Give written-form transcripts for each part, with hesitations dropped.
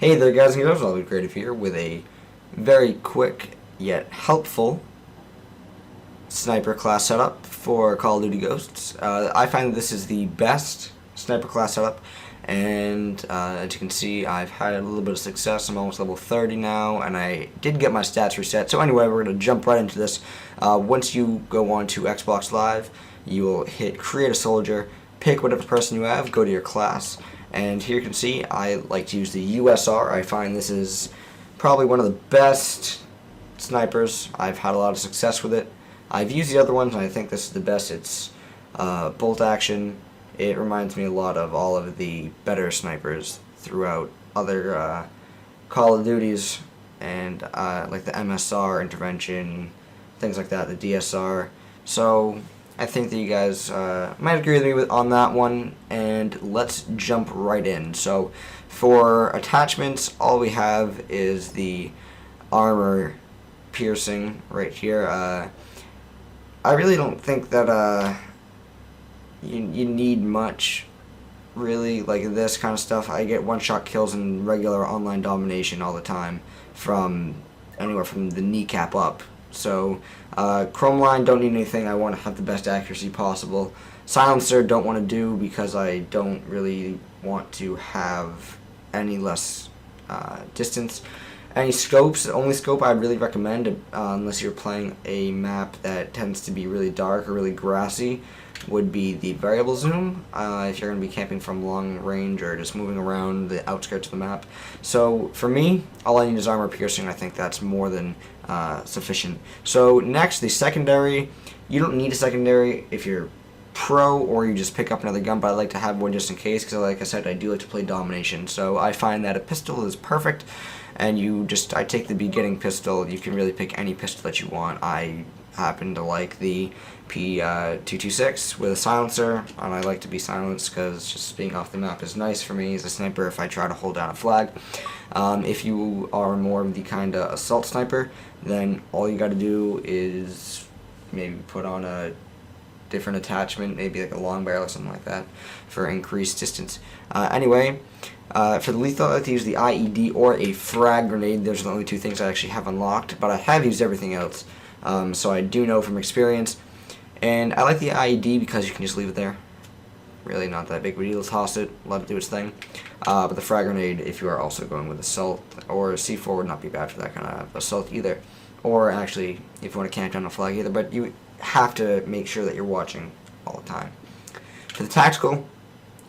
Hey there guys and girls, I'll be creative here with a very quick yet helpful sniper class setup for Call of Duty Ghosts. I find this is the best sniper class setup, and as you can see I've had a little bit of success. I'm almost level 30 now, and I did get my stats reset. So anyway, we're going to jump right into this. Once you go on to Xbox Live, you will hit Create a Soldier, pick whatever person you have, go to your class. And here you can see I like to use the USR. I find this is probably one of the best snipers. I've had a lot of success with it. I've used the other ones, and I think this is the best. It's bolt action. It reminds me a lot of all of the better snipers throughout other Call of Duties, and like the MSR, intervention, things like that, the DSR. So I think that you guys might agree with me on that one, and let's jump right in. So for attachments, all we have is the armor piercing right here. I really don't think that you need much, really, like this kind of stuff. I get one-shot kills in regular online domination all the time from anywhere from the kneecap up. So, chrome line, don't need anything. I want to have the best accuracy possible. Silencer, don't want to do because I don't really want to have any less distance. Any scopes, the only scope I really recommend, unless you're playing a map that tends to be really dark or really grassy, would be the variable zoom, if you're going to be camping from long range or just moving around the outskirts of the map. So for me, all I need is armor piercing. I think that's more than sufficient. So next, the secondary. You don't need a secondary if you're pro or you just pick up another gun, but I like to have one just in case, because like I said, I do like to play domination. So I find that a pistol is perfect, and I take the beginning pistol. You can really pick any pistol that you want. I happen to like the P226 with a silencer, and I like to be silenced because just being off the map is nice for me as a sniper if I try to hold down a flag. If you are more of the kind of assault sniper, then all you got to do is maybe put on a different attachment, maybe like a long barrel or something like that for increased distance. Anyway, for the lethal, I like to use the IED or a frag grenade. Those are the only two things I actually have unlocked, but I have used everything else, so I do know from experience. And I like the IED because you can just leave it there. Really not that big of a deal. Toss it, let it do its thing. But the frag grenade, if you are also going with assault, or C4 would not be bad for that kind of assault either. Or actually, if you want to camp down a flag either, but you have to make sure that you're watching all the time. For the tactical,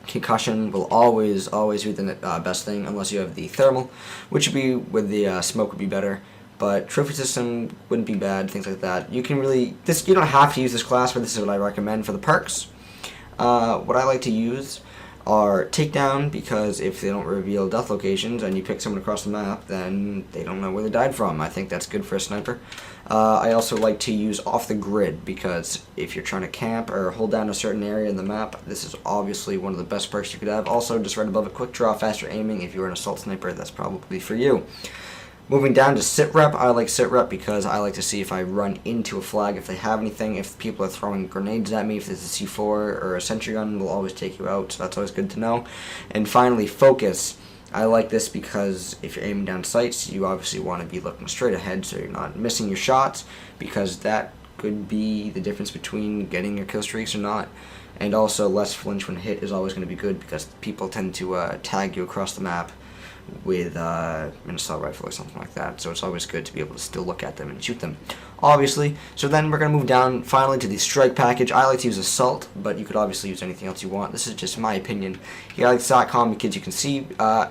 concussion will always be the best thing, unless you have the thermal, which would be with the smoke would be better. But trophy system wouldn't be bad, things like that. You can really, you don't have to use this class, but this is what I recommend for the perks. What I like to use are takedown, because if they don't reveal death locations and you pick someone across the map, then they don't know where they died from. I think that's good for a sniper. I also like to use off the grid, because if you're trying to camp or hold down a certain area in the map, this is obviously one of the best perks you could have. Also, just right above it, quick draw, faster aiming. If you're an assault sniper, that's probably for you. Moving down to sit rep, I like sit rep because I like to see if I run into a flag, if they have anything, if people are throwing grenades at me, if there's a C4 or a sentry gun, will always take you out, so that's always good to know. And finally, focus. I like this because if you're aiming down sights, you obviously want to be looking straight ahead so you're not missing your shots, because that could be the difference between getting your kill streaks or not. And also, less flinch when hit is always going to be good, because people tend to tag you across the map with an assault rifle or something like that, so it's always good to be able to still look at them and shoot them, obviously. So then we're going to move down finally to the strike package. I like to use assault, but you could obviously use anything else you want. This is just my opinion. Here I like SATCOM because you can see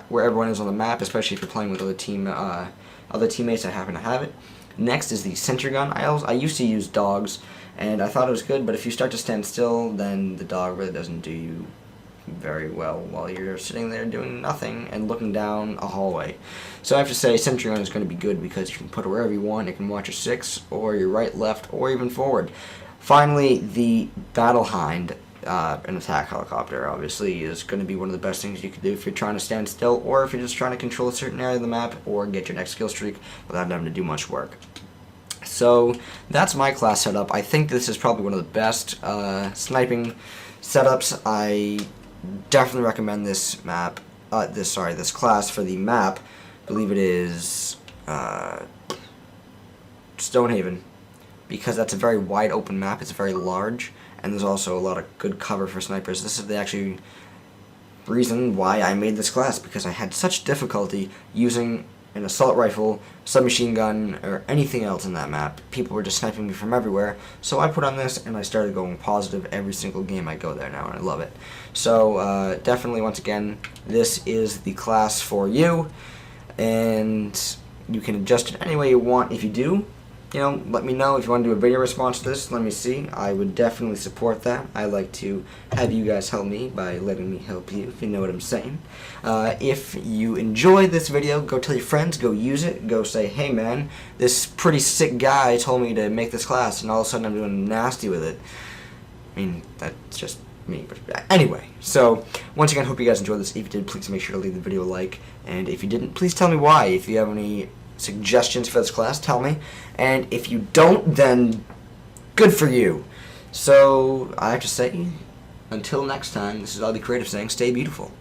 where everyone is on the map, especially if you're playing with other teammates that happen to have it. Next is the sentry gun. I used to use dogs, and I thought it was good, but if you start to stand still, then the dog really doesn't do you very well while you're sitting there doing nothing and looking down a hallway. So I have to say, sentry gun is going to be good because you can put it wherever you want. It can watch your 6 or your right, left, or even forward. Finally, the battle hind, an attack helicopter, obviously is going to be one of the best things you can do if you're trying to stand still, or if you're just trying to control a certain area of the map or get your next kill streak without having to do much work. So that's my class setup. I think this is probably one of the best sniping setups. I definitely recommend this class for the map believe it is Stonehaven, because that's a very wide open map. It's very large, and there's also a lot of good cover for snipers. This is the actual reason why I made this class, because I had such difficulty using an assault rifle, submachine gun, or anything else in that map. People were just sniping me from everywhere, so I put on this and I started going positive every single game I go there now, and I love it. So definitely, once again, this is the class for you, and you can adjust it any way you want. If you do, let me know. If you want to do a video response to this, let me see. I would definitely support that. I like to have you guys help me by letting me help you, if you know what I'm saying. If you enjoyed this video, go tell your friends, go use it, go say, hey man, this pretty sick guy told me to make this class, and all of a sudden I'm doing nasty with it. I mean, that's just me. But anyway, so once again, hope you guys enjoyed this. If you did, please make sure to leave the video a like, and if you didn't, please tell me why. If you have any suggestions for this class, tell me, and if you don't, then good for you. So I have to say, until next time, this is All the Creative saying, stay beautiful.